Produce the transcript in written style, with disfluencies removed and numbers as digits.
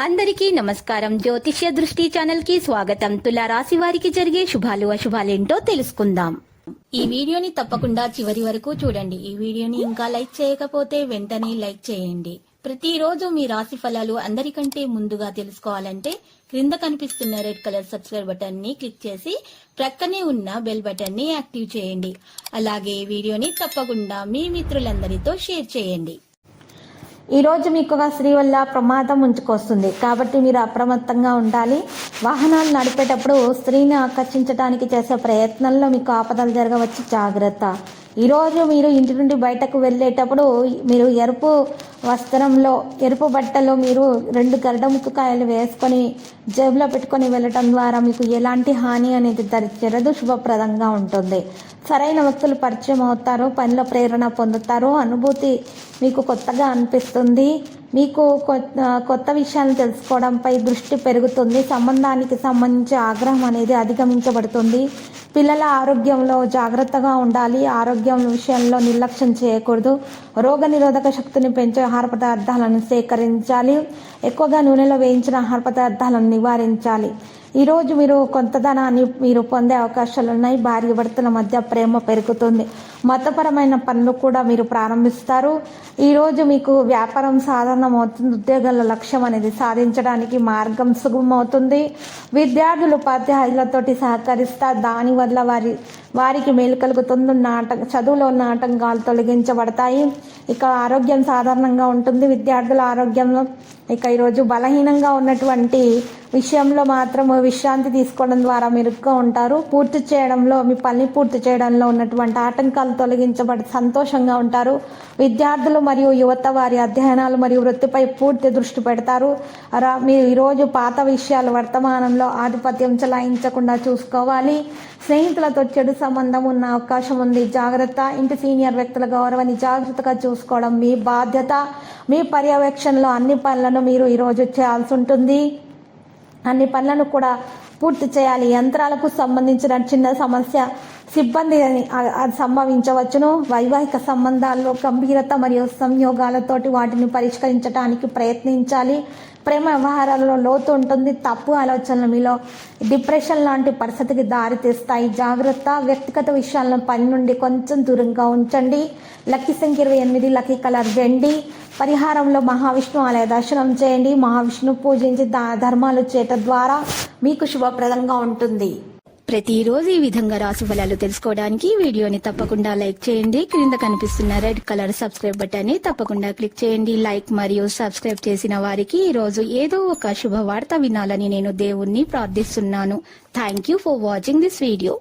అందరికీ నమస్కారం. జ్యోతిష్య దృష్టి ఛానల్ కి స్వాగతం. తులా రాశి వారికి జరిగే శుభాలు అశుభాలేంటో తెలుసుకుందాం. ఈ వీడియోని తప్పకుండా చివరి వరకు చూడండి. ఈ వీడియోని ఇంకా లైక్ చేయకపోతే వెంటనే లైక్ చేయండి. ప్రతిరోజు మీ రాశి ఫలాలు అందరికంటే ముందుగా తెలుసుకోవాలంటే క్రింద కనిపిస్తున్న రెడ్ కలర్ సబ్స్క్రైబ్ బటన్ ని క్లిక్ చేసి ప్రక్కనే ఉన్న బెల్ బటన్ ని యాక్టివ్ చేయండి. అలాగే వీడియోని తప్పకుండా మీ మిత్రులందరితో షేర్ చేయండి. ఈ రోజు మీకు ఒక స్త్రీ వల్ల ప్రమాదం ముంచుకొస్తుంది కాబట్టి మీరు అప్రమత్తంగా ఉండాలి. వాహనాలు నడిపేటప్పుడు స్త్రీని ఆకర్షించడానికి చేసే ప్రయత్నంలో మీకు ఆపదలు జరగవచ్చు, జాగ్రత్త. ఈరోజు మీరు ఇంటి నుండి బయటకు వెళ్ళేటప్పుడు మీరు ఎరుపు వస్త్రంలో, ఎరుపు బట్టలో మీరు 2 గరుడముక్కకాయలు వేసుకొని జేబులో పెట్టుకొని వెళ్ళటం ద్వారా మీకు ఎలాంటి హాని అనేది జరగదు, శుభప్రదంగా ఉంటుంది. సరైన వ్యక్తులు పరిచయం అవుతారు, పనిలో ప్రేరణ పొందుతారు, అనుభూతి మీకు కొత్తగా అనిపిస్తుంది. మీకు కొత్త విషయాలను తెలుసుకోవడంపై దృష్టి పెరుగుతుంది. సంబంధానికి సంబంధించి ఆగ్రహం అనేది అధిగమించబడుతుంది. పిల్లల ఆరోగ్యంలో జాగ్రత్తగా ఉండాలి. ఆరోగ్యం విషయంలో నిర్లక్ష్యం చేయకూడదు. రోగ నిరోధక శక్తిని పెంచే ఆహార పదార్థాలను సేకరించాలి. ఎక్కువగా నూనెలో వేయించిన ఆహార పదార్థాలను నివారించాలి. ఈరోజు మీరు కొంత ధనాన్ని మీరు పొందే అవకాశాలు ఉన్నాయి. భార్య భర్తల మధ్య ప్రేమ పెరుగుతుంది. మతపరమైన పనులు కూడా మీరు ప్రారంభిస్తారు. ఈరోజు మీకు వ్యాపారం సాధారణమవుతుంది. ఉద్యోగాల లక్ష్యం అనేది సాధించడానికి మార్గం సుగమవుతుంది. విద్యార్థులు ఉపాధ్యాయులతోటి సహకరిస్తారు. దానివల్ల వారికి మేలు కలుగుతుంది. చదువులో ఉన్న ఆటంకాలు తొలగించబడతాయి. ఇక ఆరోగ్యం సాధారణంగా ఉంటుంది. విద్యార్థుల ఆరోగ్యంలో ఈరోజు బలహీనంగా ఉన్నటువంటి విషయంలో మాత్రం విశ్రాంతి తీసుకోవడం ద్వారా మెరుగ్గా ఉంటారు. మీ పని పూర్తి చేయడంలో ఉన్నటువంటి ఆటంకాలు తొలగించబడి సంతోషంగా ఉంటారు. విద్యార్థులు మరియు యువత వారి అధ్యయనాలు మరియు వృత్తిపై పూర్తి దృష్టి పెడతారు. మీరు ఈరోజు పాత విషయాలు వర్తమానంలో ఆధిపత్యం చెలాయించకుండా చూసుకోవాలి. స్నేహితులతో చెడు సంబంధం ఉన్న అవకాశం ఉంది, జాగ్రత్త. ఇంటి సీనియర్ వ్యక్తుల గౌరవాన్ని జాగ్రత్తగా చూసుకోవడం మీ బాధ్యత. మీ పర్యవేక్షణలో అన్ని పనులను మీరు ఈరోజు చేయాల్సి ఉంటుంది. అన్ని పనులను కూడా పూర్తి చేయాలి. యంత్రాలకు సంబంధించిన చిన్న సమస్య సిబ్బంది అది సంభవించవచ్చును. వైవాహిక సంబంధాల్లో గంభీరత మరియు సంయోగాలతోటి వాటిని పరిష్కరించడానికి ప్రయత్నించాలి. ప్రేమ వ్యవహారాలలో లోతు ఉంటుంది. తప్పు ఆలోచనలు మీలో డిప్రెషన్ లాంటి పరిస్థితికి దారితీస్తాయి, జాగ్రత్త. వ్యక్తిగత విషయాలను పని నుండి కొంచెం దూరంగా ఉంచండి. లక్కీ సంఖ్య 28, లక్కీ కలర్ వెండి. పరిహారంలో మహావిష్ణు ఆలయ దర్శనం చేయండి. మహావిష్ణు పూజించి ధర్మాలు చేయటం ద్వారా మీకు శుభప్రదంగా ఉంటుంది. ప్రతిరోజు ఈ విధంగా రాశి ఫలాలు తెలుసుకోవడానికి వీడియోని తప్పకుండా లైక్ చేయండి. క్రింద కనిపిస్తున్న రెడ్ కలర్ సబ్స్క్రైబ్ బటన్ ని తప్పకుండా క్లిక్ చేయండి. లైక్ మరియు సబ్స్క్రైబ్ చేసిన వారికి ఈ రోజు ఏదో ఒక శుభవార్త వినాలని నేను దేవుణ్ణి ప్రార్థిస్తున్నాను. Thank you for watching this video.